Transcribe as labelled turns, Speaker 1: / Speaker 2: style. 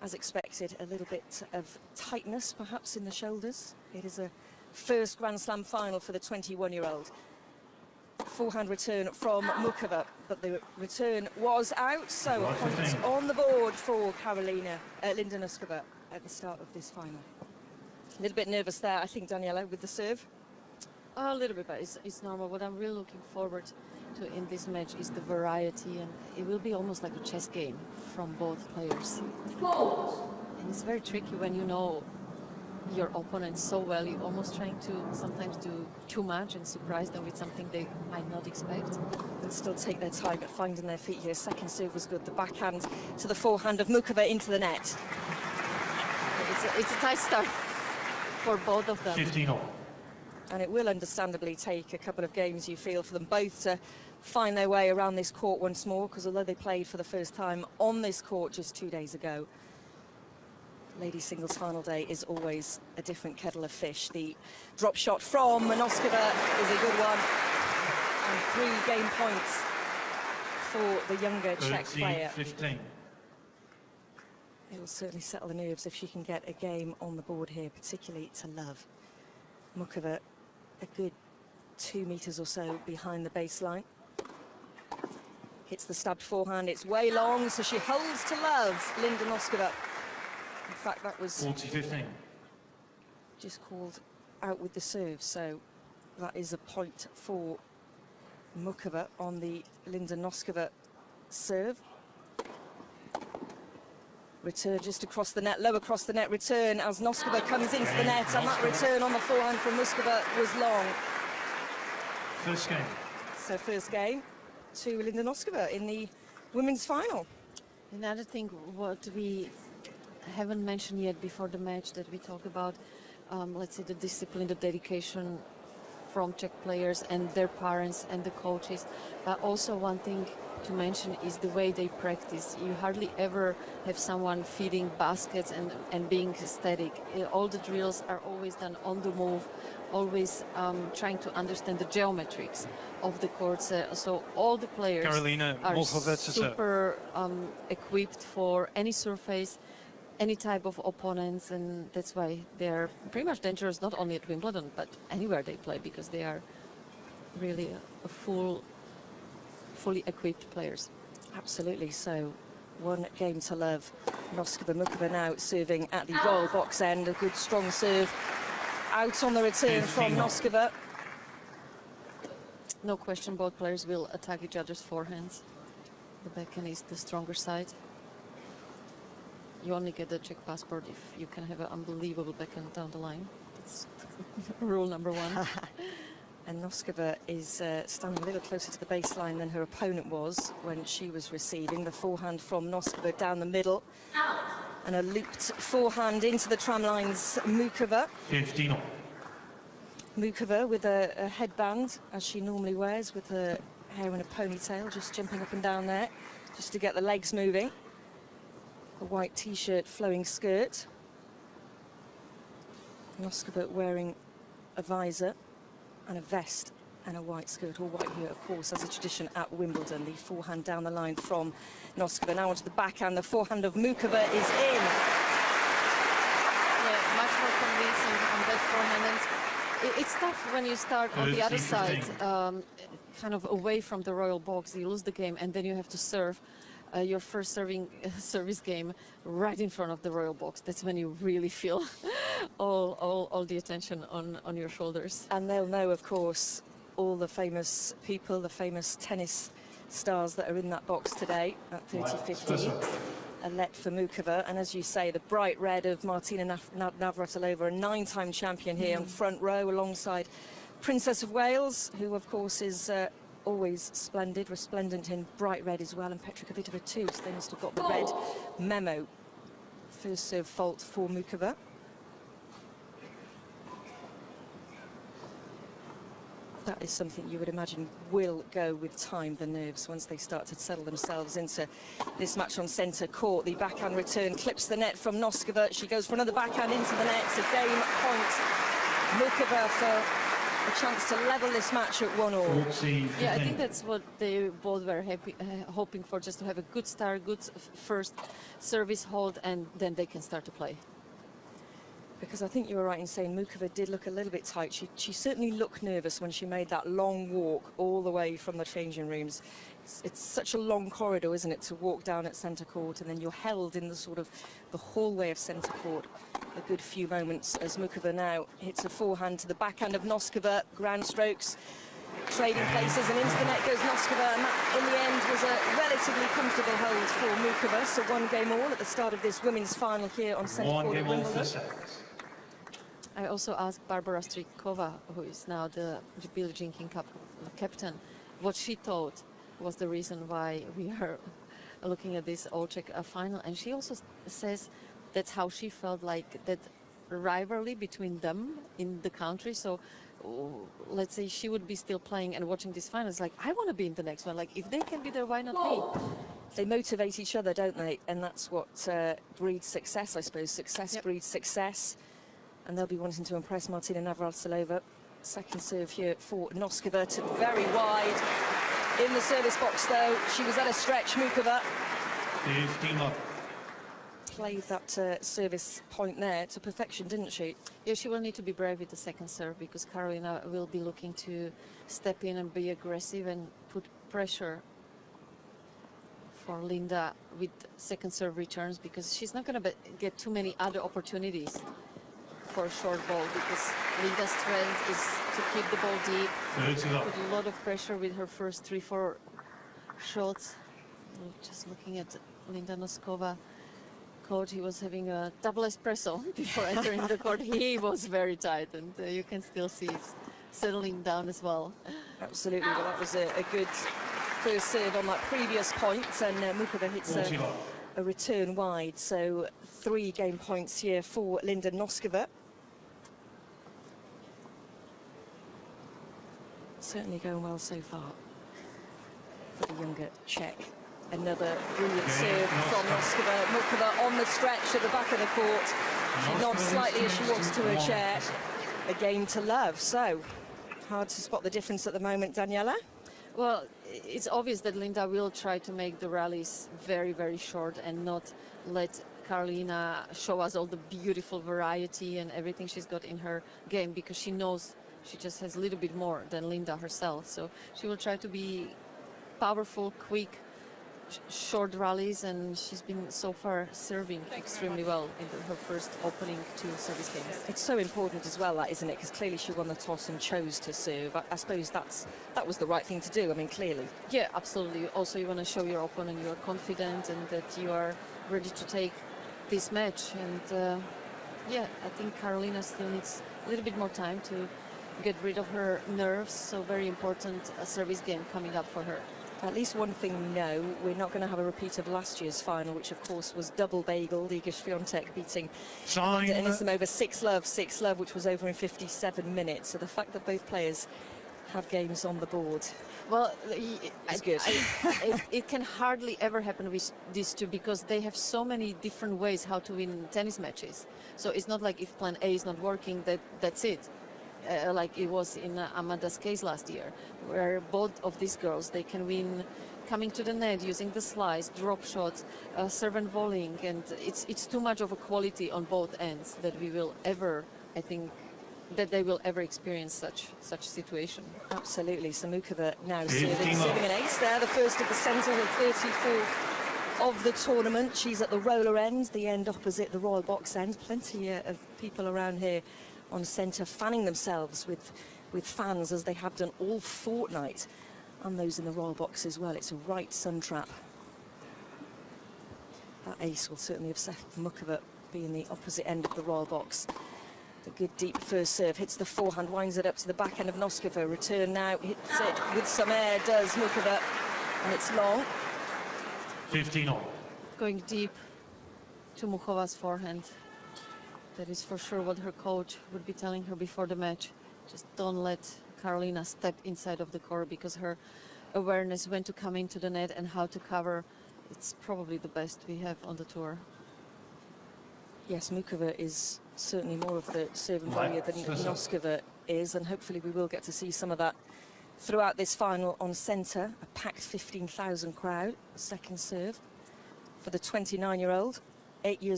Speaker 1: As expected, a little bit of tightness perhaps in the shoulders. It is a first Grand Slam final for the 21-year-old. Forehand return from Muchova, but the return was out, so a point on the board for Linda Noskova at the start of this final. A little bit nervous there, I think, Daniela, with the serve.
Speaker 2: A little bit, but it's normal. What I'm really looking forward to in this match is the variety, and it will be almost like a chess game from both players. And it's very tricky when you know your opponent so well. You're almost trying to sometimes do too much and surprise them with something they might not expect.
Speaker 1: And still take their time at finding their feet here. Second serve was good. The backhand to the forehand of Muchova into the net.
Speaker 2: It's a tight start for both of them.
Speaker 3: 15-all.
Speaker 1: And it will understandably take a couple of games, you feel, for them both to find their way around this court once more, because although they played for the first time on this court just 2 days ago, ladies singles final day is always a different kettle of fish. The drop shot from Noskova is a good one, and 3 game points for the younger Czech player.
Speaker 3: 15.
Speaker 1: It will certainly settle the nerves if she can get a game on the board here, particularly to love. Muchova a good 2 meters or so behind the baseline. Hits the stabbed forehand, it's way long, so she holds to love, Linda Noskova. In fact, that was
Speaker 3: 40-15.
Speaker 1: just called out with the serve, so that is a point for Muchova on the Linda Noskova serve. Return just across the net, low across the net return as Noskova comes into the net, and that return on the forehand from Muchova was long.
Speaker 3: First game.
Speaker 1: So first game to Linda Noskova in the women's final.
Speaker 2: Another thing what we haven't mentioned yet before the match that we talk about, let's say the discipline, the dedication from Czech players and their parents and the coaches, but also one thing to mention is the way they practice. You hardly ever have someone feeding baskets and being static. All the drills are always done on the move, always trying to understand the geometrics of the courts. So all the players are super equipped for any surface, any type of opponents, and that's why they're pretty much dangerous not only at Wimbledon but anywhere they play, because they are really a fully equipped players.
Speaker 1: Absolutely. So one game to love. Noskova Muchova now serving at the royal box end. A good strong serve out on the return from Noskova.
Speaker 2: No question, both players will attack each other's forehands. The backhand is the stronger side. You only get the Czech passport if you can have an unbelievable backhand down the line. That's rule number 1.
Speaker 1: And Noskova is standing a little closer to the baseline than her opponent was when she was receiving. The forehand from Noskova down the middle. And a looped forehand into the tramlines, Muchova.
Speaker 3: 15.
Speaker 1: Muchova with a headband, as she normally wears, with her hair in a ponytail, just jumping up and down there, just to get the legs moving. A white t-shirt, flowing skirt. Noskova wearing a visor and a vest and a white skirt, all white here, of course, as a tradition at Wimbledon. The forehand down the line from Noskova. Now onto the backhand. The forehand of Muchova is in.
Speaker 2: Yeah, much more convincing on that forehand. And it's tough when you start on the other side, kind of away from the royal box. You lose the game, and then you have to serve your first service game right in front of the royal box. That's when you really feel all the attention on your shoulders.
Speaker 1: And they'll know, of course, all the famous people, the famous tennis stars that are in that box today at 30-15. A let for Muchova, and as you say, the bright red of Martina Navratilova, a 9-time champion here on front row alongside Princess of Wales, who of course is always splendid, resplendent in bright red as well, and Petra Kvitova too, so they must have got the red memo. First serve fault for Muchova. That is something you would imagine will go with time, the nerves, once they start to settle themselves into this match on centre court. The backhand return clips the net from Noskova. She goes for another backhand into the net. It's a game point. Muchova for a chance to level this match at 1-all.
Speaker 3: 40,
Speaker 2: Yeah, I think that's what they both were hoping for, just to have a good start, good first service hold, and then they can start to play.
Speaker 1: Because I think you were right in saying Muchova did look a little bit tight. She certainly looked nervous when she made that long walk all the way from the changing rooms. It's such a long corridor, isn't it, to walk down at centre court, and then you're held in the sort of the hallway of centre court a good few moments as Muchova now hits a forehand to the backhand of Noskova, ground strokes, trading places, and into the net goes Noskova, and that in the end was a relatively comfortable hold for Muchova. So 1-game-all at the start of this women's final here on centre court at
Speaker 3: 1-game-all for
Speaker 1: Wimbledon.
Speaker 3: seconds.
Speaker 2: I also asked Barbara Strykova, who is now the Billie Jean King Cup captain, what she thought was the reason why we are looking at this all-Czech final, and she also says that's how she felt, like that rivalry between them in the country. So let's say she would be still playing and watching this final. It's like, I want to be in the next one. Like, if they can be there, why not me?
Speaker 1: They motivate each other, don't they? And that's what breeds success, I suppose. Success breeds success. And they'll be wanting to impress Martina Navratilova. Second serve here for Noskova, to very wide. In the service box, though, she was at a stretch, Muchova.
Speaker 3: 15
Speaker 1: Played that service point there to perfection, didn't she?
Speaker 2: Yeah, she will need to be brave with the second serve, because Karolina will be looking to step in and be aggressive and put pressure for Linda with second serve returns, because she's not going to get too many other opportunities for a short ball, because Linda's strength is to keep the ball deep, put a lot of pressure with her first 3-4 shots. Just looking at Linda Noskova court, he was having a double espresso before entering the court. He was very tight, and you can still see it's settling down as well.
Speaker 1: Absolutely, well, that was a good first serve on that previous point, and Muchova hits a return wide, so 3 game points here for Linda Noskova. Certainly going well so far for the younger Czech. Another brilliant serve from Noskova. Muchova on the stretch at the back of the court. She nods slightly as she walks to her chair. A game to love. So hard to spot the difference at the moment, Daniela.
Speaker 2: Well, it's obvious that Linda will try to make the rallies very, very short and not let Karolina show us all the beautiful variety and everything she's got in her game, because she knows she just has a little bit more than Linda herself. So she will try to be powerful, quick, short rallies, and she's been so far serving extremely well in her first opening 2 service games.
Speaker 1: It's so important as well, that, isn't it? Because clearly she won the toss and chose to serve. I suppose that was the right thing to do. I mean, clearly.
Speaker 2: Yeah, absolutely. Also, you want to show your opponent you are confident and that you are ready to take this match. And yeah, I think Karolina still needs a little bit more time to get rid of her nerves. So very important service game coming up for her.
Speaker 1: At least one thing we know, we're not going to have a repeat of last year's final, which of course was double bagel, Iga Świątek beating Anisimova 6-love, which was over in 57 minutes. So the fact that both players have games on the board,
Speaker 2: well,
Speaker 1: it's good.
Speaker 2: It can hardly ever happen with these two, because they have so many different ways how to win tennis matches. So it's not like if plan A is not working, that's it. Like it was in Amanda's case last year, where both of these girls, they can win coming to the net, using the slice, drop shots, serve and volleying, and it's too much of a quality on both ends that we will ever, I think, that they will ever experience such situation.
Speaker 1: Absolutely. So Muchova now serving an ace there, the first of the centre, her 34th of the tournament. She's at the roller end, the end opposite the royal box end. Plenty of people around here on centre fanning themselves with fans, as they have done all fortnight, and those in the royal box as well. It's a right sun trap. That ace will certainly have set Muchova being the opposite end of the royal box. The good deep first serve hits the forehand, winds it up to the back end of Noskova. Return now, hits it with some air, does Muchova, and it's long.
Speaker 3: 15
Speaker 2: Going deep to Muchova's forehand. That is for sure what her coach would be telling her before the match. Just don't let Karolina step inside of the court, because her awareness when to come into the net and how to cover, it's probably the best we have on the tour.
Speaker 1: Yes, Muchova is certainly more of the serve and volleyer than Noskova is, and hopefully we will get to see some of that throughout this final on centre. A packed 15,000 crowd, second serve for the 29-year-old, 8 years